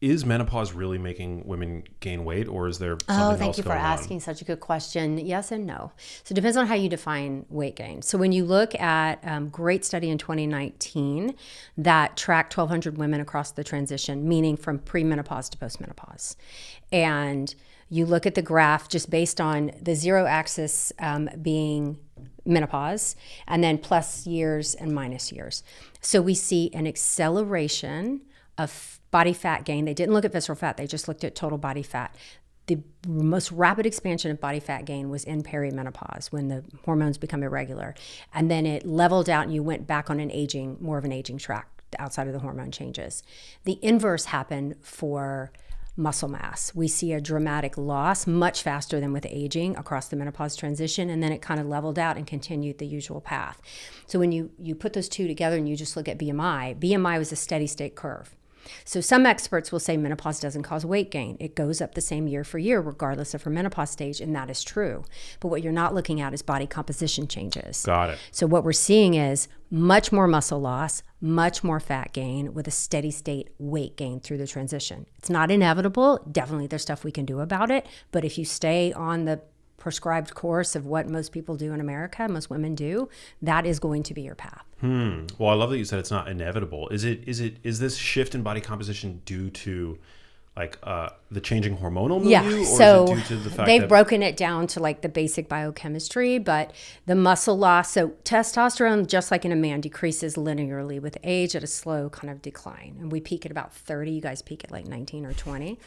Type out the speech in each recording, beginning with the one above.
is menopause really making women gain weight, or is there something else going on? Oh, thank you for asking such a good question. Yes and no. So it depends on how you define weight gain. So when you look at great study in 2019 that tracked 1,200 women across the transition, meaning from premenopause to postmenopause, and you look at the graph just based on the zero axis being menopause, and then plus years and minus years. So we see an acceleration of body fat gain. They didn't look at visceral fat, they just looked at total body fat. The most rapid expansion of body fat gain was in perimenopause when the hormones become irregular. And then it leveled out and you went back on more of an aging track outside of the hormone changes. The inverse happened for muscle mass. We see a dramatic loss much faster than with aging across the menopause transition, and then it kind of leveled out and continued the usual path. So when you put those two together and you just look at BMI was a steady state curve. So some experts will say menopause doesn't cause weight gain. It goes up the same year for year, regardless of her menopause stage, and that is true. But what you're not looking at is body composition changes. Got it. So what we're seeing is much more muscle loss, much more fat gain with a steady state weight gain through the transition. It's not inevitable. Definitely there's stuff we can do about it. But if you stay on the prescribed course of what most people do in America, most women do, that is going to be your path. Well, I love that you said it's not inevitable. Is this shift in body composition due to like the changing hormonal milieu? Yeah, or so is it due to the fact they've that broken it down to like the basic biochemistry, but the muscle loss, so testosterone, just like in a man, decreases linearly with age at a slow kind of decline. And we peak at about 30, you guys peak at like 19 or 20.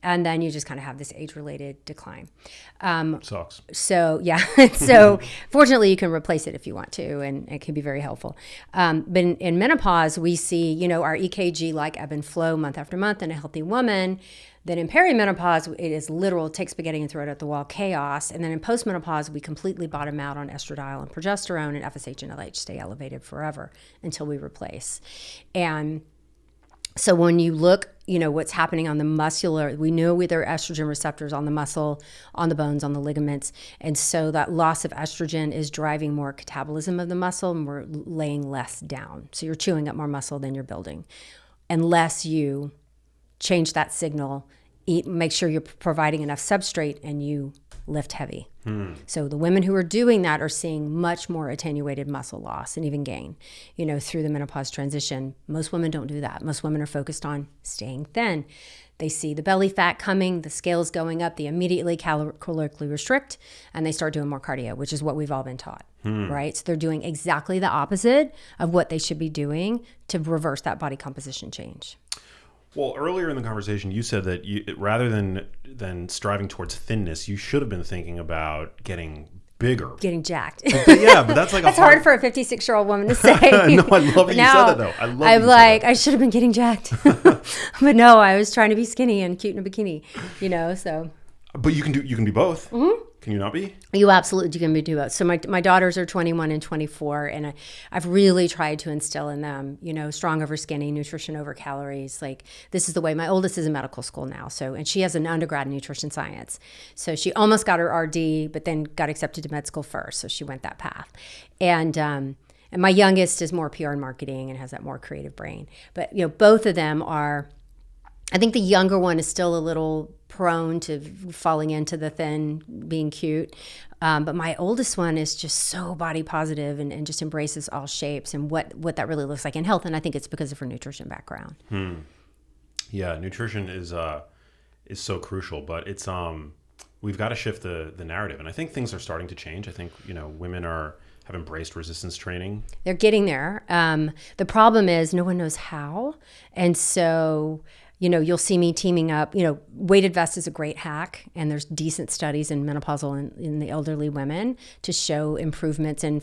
And then you just kind of have this age-related decline. sucks? So yeah, so fortunately you can replace it if you want to, and it can be very helpful. But in menopause, we see, our EKG like ebb and flow month after month in a healthy woman. Then in perimenopause, it is literal, take spaghetti and throw it at the wall chaos. And then in postmenopause, we completely bottom out on estradiol and progesterone, and FSH and LH stay elevated forever until we replace. And so when you look, what's happening on the muscular, we know there are estrogen receptors on the muscle, on the bones, on the ligaments. And so that loss of estrogen is driving more catabolism of the muscle, and we're laying less down. So you're chewing up more muscle than you're building. Unless you change that signal, make sure you're providing enough substrate, and you lift heavy. So the women who are doing that are seeing much more attenuated muscle loss and even gain, through the menopause transition. Most women don't do that. Most women are focused on staying thin. They see the belly fat coming, the scales going up, they immediately calorically restrict, and they start doing more cardio, which is what we've all been taught, right? So they're doing exactly the opposite of what they should be doing to reverse that body composition change. Well, earlier in the conversation, you said that rather than striving towards thinness, you should have been thinking about getting bigger. Getting jacked. Yeah, but that's like that's hard for a 56-year-old woman to say. No, I love that you said that, though. I'm like, I should have been getting jacked. But no, I was trying to be skinny and cute in a bikini, so. But you can be both. Mm-hmm. Can you not be? You absolutely can do both. So my daughters are 21 and 24, and I've really tried to instill in them, strong over skinny, nutrition over calories. Like, this is the way. My oldest is in medical school now, and she has an undergrad in nutrition science. So she almost got her RD, but then got accepted to med school first, so she went that path. And my youngest is more PR and marketing and has that more creative brain. But both of them are. I think the younger one is still a little prone to falling into the thin, being cute. But my oldest one is just so body positive and just embraces all shapes and what that really looks like in health. And I think it's because of her nutrition background. Yeah, nutrition is so crucial, but it's we've got to shift the narrative. And I think things are starting to change. I think, women have embraced resistance training. They're getting there. The problem is no one knows how. And so you'll see me teaming up. Weighted vest is a great hack, and there's decent studies in menopausal and in the elderly women to show improvements in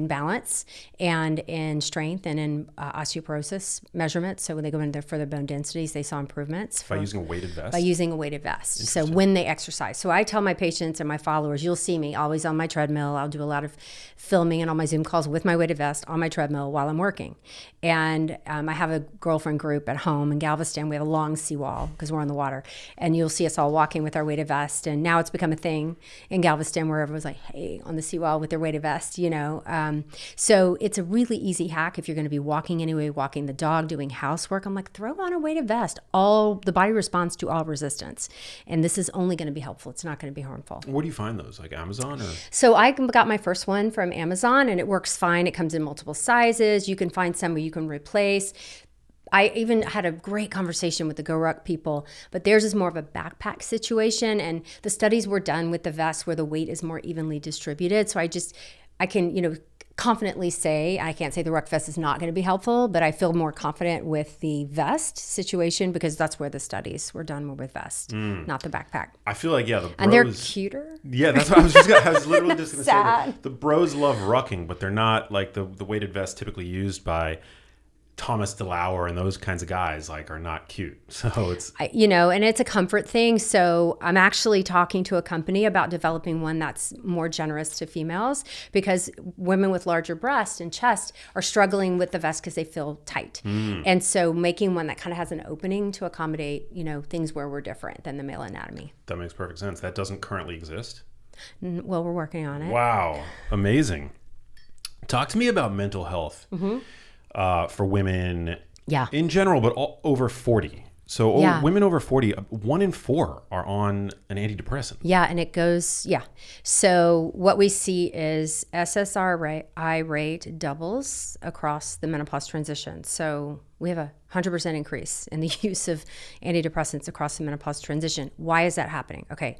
balance and in strength and in osteoporosis measurements. So when they go into for their bone densities, they saw improvements by using a weighted vest. By using a weighted vest. So when they exercise, so I tell my patients and my followers, you'll see me always on my treadmill. I'll do a lot of filming and on my Zoom calls with my weighted vest on my treadmill while I'm working. And I have a girlfriend group at home and Galveston, we have a long seawall because we're on the water, and you'll see us all walking with our weighted vest. And now it's become a thing in Galveston where everyone's like, hey, on the seawall with their weighted vest, So it's a really easy hack if you're going to be walking anyway, walking the dog, doing housework. I'm like, throw on a weighted vest. The body responds to all resistance. And this is only going to be helpful. It's not going to be harmful. Where do you find those? Like Amazon or? So I got my first one from Amazon, and it works fine. It comes in multiple sizes. You can find some where you can replace. I even had a great conversation with the Go Ruck people, but theirs is more of a backpack situation. And the studies were done with the vest where the weight is more evenly distributed. So I can, confidently say, I can't say the Ruck vest is not going to be helpful, but I feel more confident with the vest situation because that's where the studies were done with vest, not the backpack. I feel like, the bros. And they're cuter. Yeah, that's what I was literally just going to say. That the bros love rucking, but they're not like the weighted vest typically used by Thomas DeLauer and those kinds of guys are not cute. So it's, and it's a comfort thing. So I'm actually talking to a company about developing one that's more generous to females because women with larger breasts and chest are struggling with the vest because they feel tight. And so making one that kind of has an opening to accommodate, things where we're different than the male anatomy. That makes perfect sense. That doesn't currently exist. Well, we're working on it. Wow. Amazing. Talk to me about mental health. For women in general, but over 40. So women over 40, 1 in 4 are on an antidepressant. Yeah, and it goes, So what we see is SSRI rate doubles across the menopause transition. So we have a 100% increase in the use of antidepressants across the menopause transition. Why is that happening? Okay,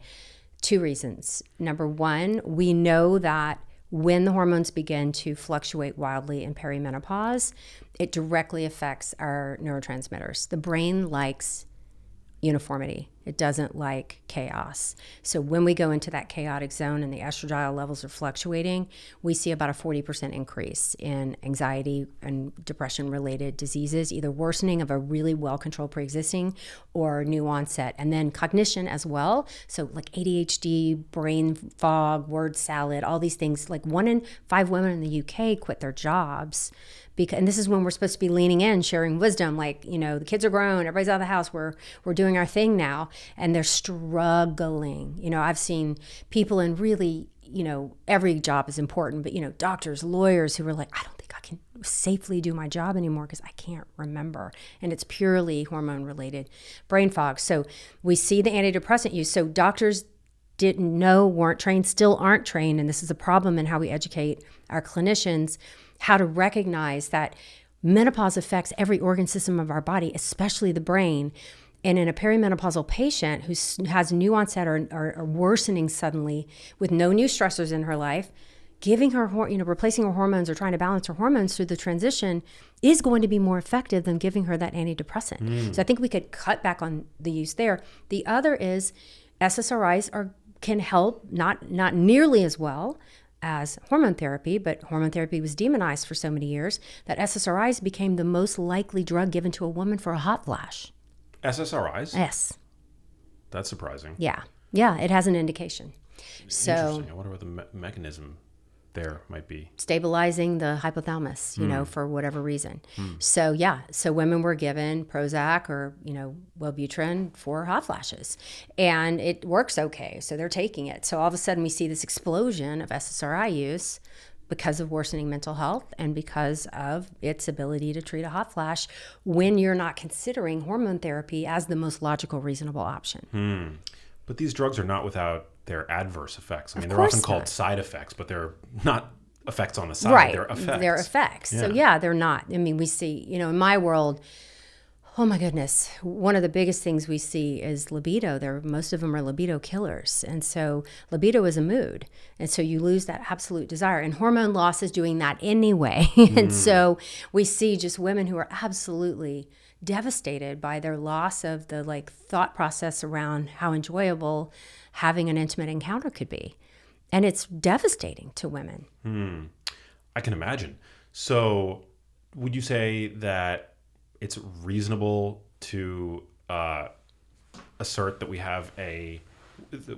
2 reasons. Number 1, we know that when the hormones begin to fluctuate wildly in perimenopause, it directly affects our neurotransmitters. The brain likes uniformity. It doesn't like chaos. So when we go into that chaotic zone and the estradiol levels are fluctuating, we see about a 40% increase in anxiety and depression-related diseases, either worsening of a really well-controlled pre-existing or new onset. And then cognition as well. So like ADHD, brain fog, word salad, all these things. Like 1 in 5 women in the UK quit their jobs. And this is when we're supposed to be leaning in, sharing wisdom. Like, the kids are grown, everybody's out of the house, we're doing our thing now, and they're struggling. I've seen people in really, every job is important, but, doctors, lawyers who are like, I don't think I can safely do my job anymore because I can't remember. And it's purely hormone-related brain fog. So we see the antidepressant use. So doctors didn't know, weren't trained, still aren't trained, and this is a problem in how we educate our clinicians, how to recognize that menopause affects every organ system of our body, especially the brain. And in a perimenopausal patient who has new onset or worsening suddenly with no new stressors in her life, giving her, replacing her hormones or trying to balance her hormones through the transition is going to be more effective than giving her that antidepressant. So I think we could cut back on the use there. The other is SSRIs can help, not nearly as well as hormone therapy, but hormone therapy was demonized for so many years that SSRIs became the most likely drug given to a woman for a hot flash. SSRIs? Yes. That's surprising. Yeah, it has an indication. So interesting. I wonder what the mechanism there might be. Stabilizing the hypothalamus, for whatever reason. So women were given Prozac or, Wellbutrin for hot flashes, and it works okay. So they're taking it. So all of a sudden we see this explosion of SSRI use because of worsening mental health and because of its ability to treat a hot flash when you're not considering hormone therapy as the most logical, reasonable option. But these drugs are not without their adverse effects. I mean, they're often called side effects, but they're not effects on the side. Right. They're effects. They're effects. Yeah. So they're not. I mean, we see, in my world, oh my goodness, one of the biggest things we see is libido. Most of them are libido killers. And so libido is a mood. And so you lose that absolute desire. And hormone loss is doing that anyway. And so we see just women who are absolutely devastated by their loss of the thought process around how enjoyable having an intimate encounter could be. And it's devastating to women. I can imagine. So would you say that it's reasonable to assert that we have a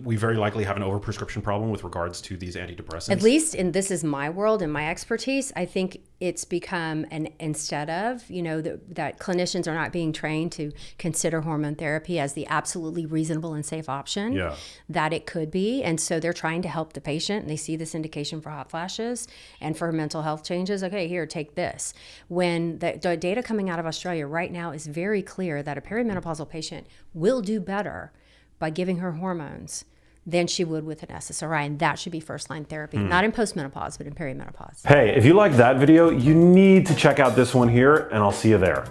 we very likely have an overprescription problem with regards to these antidepressants. At least, and this is my world and my expertise, I think it's become instead of, that clinicians are not being trained to consider hormone therapy as the absolutely reasonable and safe option that it could be. And so they're trying to help the patient, and they see this indication for hot flashes and for mental health changes. Okay, here, take this. When the data coming out of Australia right now is very clear that a perimenopausal patient will do better by giving her hormones than she would with an SSRI, and that should be first-line therapy, not in postmenopause, but in perimenopause. Hey, if you like that video, you need to check out this one here, and I'll see you there.